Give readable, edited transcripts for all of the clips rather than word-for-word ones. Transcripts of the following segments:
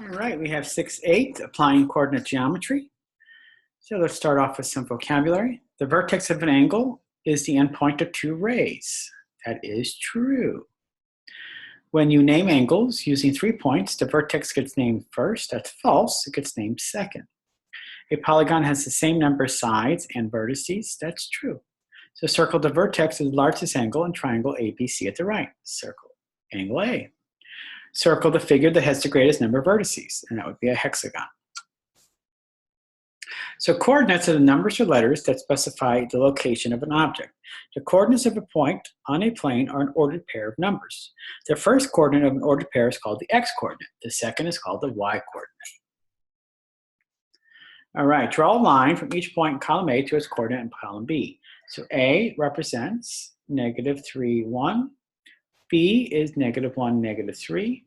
All right, we have 6-8, applying coordinate geometry. So let's start off with some vocabulary. The vertex of an angle is the endpoint of two rays. That is true. When you name angles using 3 points, the vertex gets named first. That's false. It gets named second. A polygon has the same number of sides and vertices. That's true. So circle the vertex of the largest angle and triangle ABC at the right. Circle angle A. Circle the figure that has the greatest number of vertices, and that would be a hexagon. So coordinates are the numbers or letters that specify the location of an object. The coordinates of a point on a plane are an ordered pair of numbers. The first coordinate of an ordered pair is called the x-coordinate. The second is called the y-coordinate. All right, draw a line from each point in column A to its coordinate in column B. So A represents -3, 1. B is -1, -3.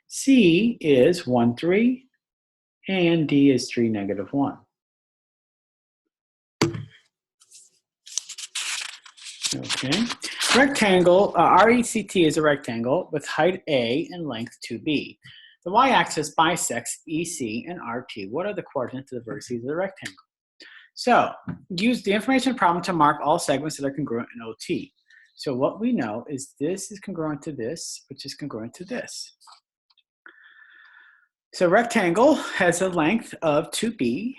C is 1, 3. And D is 3, -1. Okay. Rectangle, RECT is a rectangle with height A and length 2B. The y-axis bisects EC and RT. What are the coordinates of the vertices of the rectangle? So, use the information problem to mark all segments that are congruent in OT. So what we know is this is congruent to this, which is congruent to this. So rectangle has a length of 2B.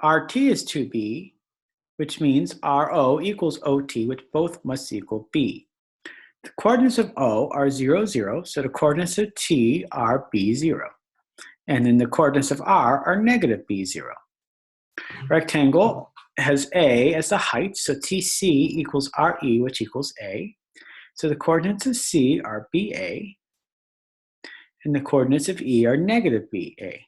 RT is 2B, which means RO equals OT, which both must equal B. The coordinates of O are 0, 0, so the coordinates of T are B0. And then the coordinates of R are -B0. Rectangle has A as the height, so TC equals RE, which equals A. So the coordinates of C are BA, and the coordinates of E are -BA.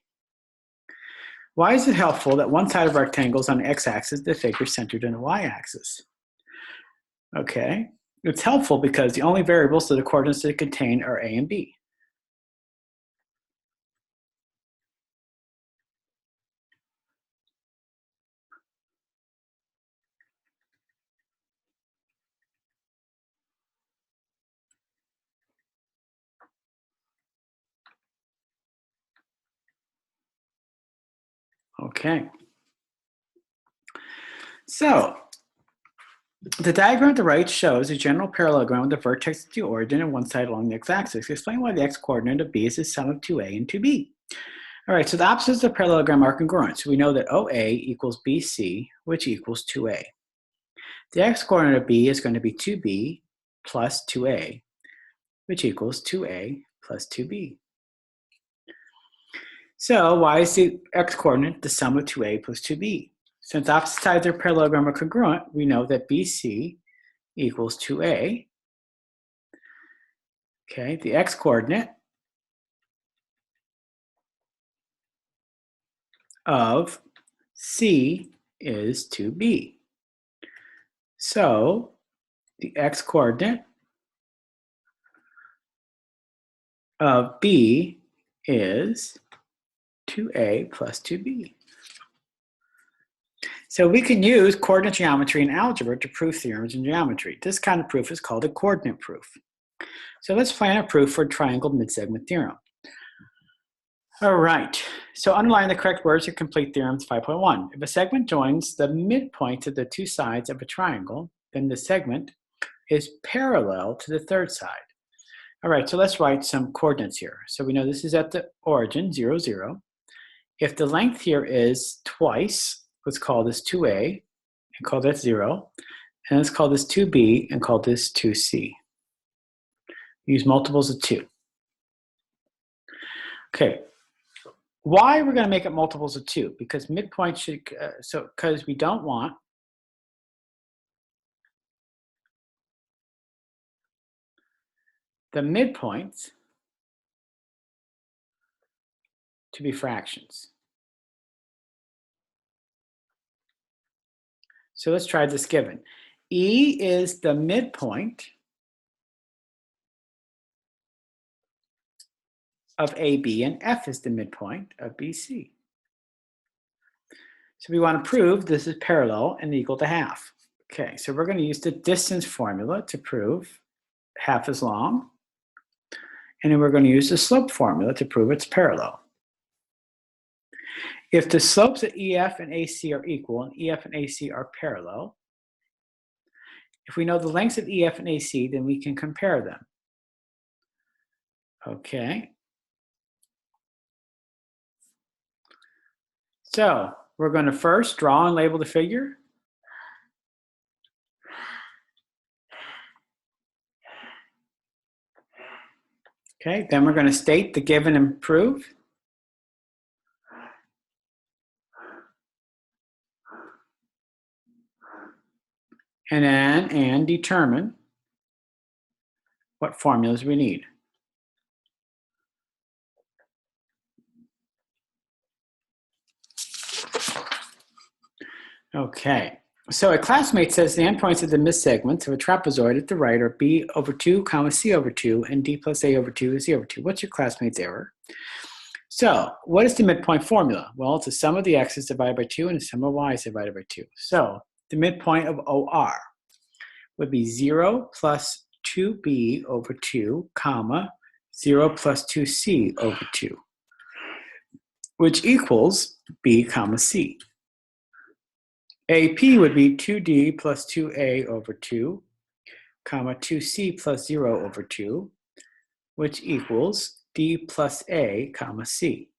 Why is it helpful that one side of rectangle is on the x-axis, the figure centered in the y-axis? Okay, it's helpful because the only variables that the coordinates that it contain are A and B. Okay. So, the diagram at the right shows a general parallelogram with the vertex at the origin and one side along the x-axis. Explain why the x-coordinate of B is the sum of 2A and 2B. All right, so the opposites of the parallelogram are congruent. So we know that OA equals BC, which equals 2A. The x-coordinate of B is going to be 2B plus 2A, which equals 2A plus 2B. So why is the x-coordinate the sum of 2A plus 2B? Since opposite sides of the parallelogram are congruent, we know that BC equals 2A. Okay, the x-coordinate of C is 2B. So the x-coordinate of B is 2A plus 2B. So we can use coordinate geometry and algebra to prove theorems in geometry. This kind of proof is called a coordinate proof. So let's plan a proof for a triangle midsegment theorem. All right, so underline the correct words to complete theorems 5.1. If a segment joins the midpoint of the two sides of a triangle, then the segment is parallel to the third side. All right, so let's write some coordinates here. So we know this is at the origin, 0, 0. If the length here is twice, let's call this 2A and call that 0. And let's call this 2B and call this 2C. Use multiples of 2. Okay. Why we're going to make it multiples of 2? Because midpoint should, because we don't want the midpoints to be fractions. So let's try this given. E is the midpoint of AB and F is the midpoint of BC. So we want to prove this is parallel and equal to half. Okay, so we're going to use the distance formula to prove half is long And then we're going to use the slope formula to prove it's parallel. If the slopes at EF and AC are equal and EF and AC are parallel, if we know the lengths of EF and AC, then we can compare them. Okay. So we're going to first draw and label the figure. Okay, then we're going to state the given and prove. And determine what formulas we need. Okay, so a classmate says the endpoints of the mid-segments of a trapezoid at the right are b over 2, comma c over 2, and d plus a over 2 is c over 2. What's your classmate's error? So what is the midpoint formula? Well, it's a sum of the x's divided by 2 and a sum of y's divided by 2. So the midpoint of OR would be 0 plus 2b over 2, comma, 0 plus 2c over 2, which equals b, comma, c. AP would be 2d plus 2a over 2, comma, 2c plus 0 over 2, which equals d plus a, comma, c.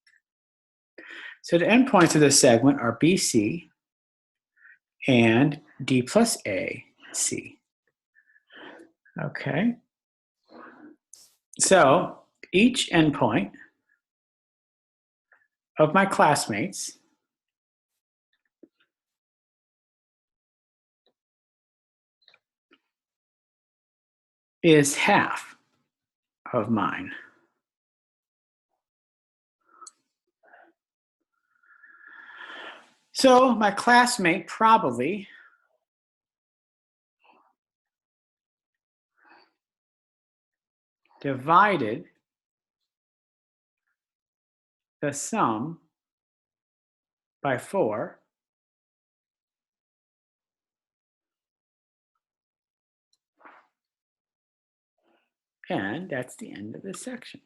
So the endpoints of this segment are BC and d plus a, c. Okay. So each endpoint of my classmates is half of mine. So my classmate probably divided the sum by 4 and that's the end of this section.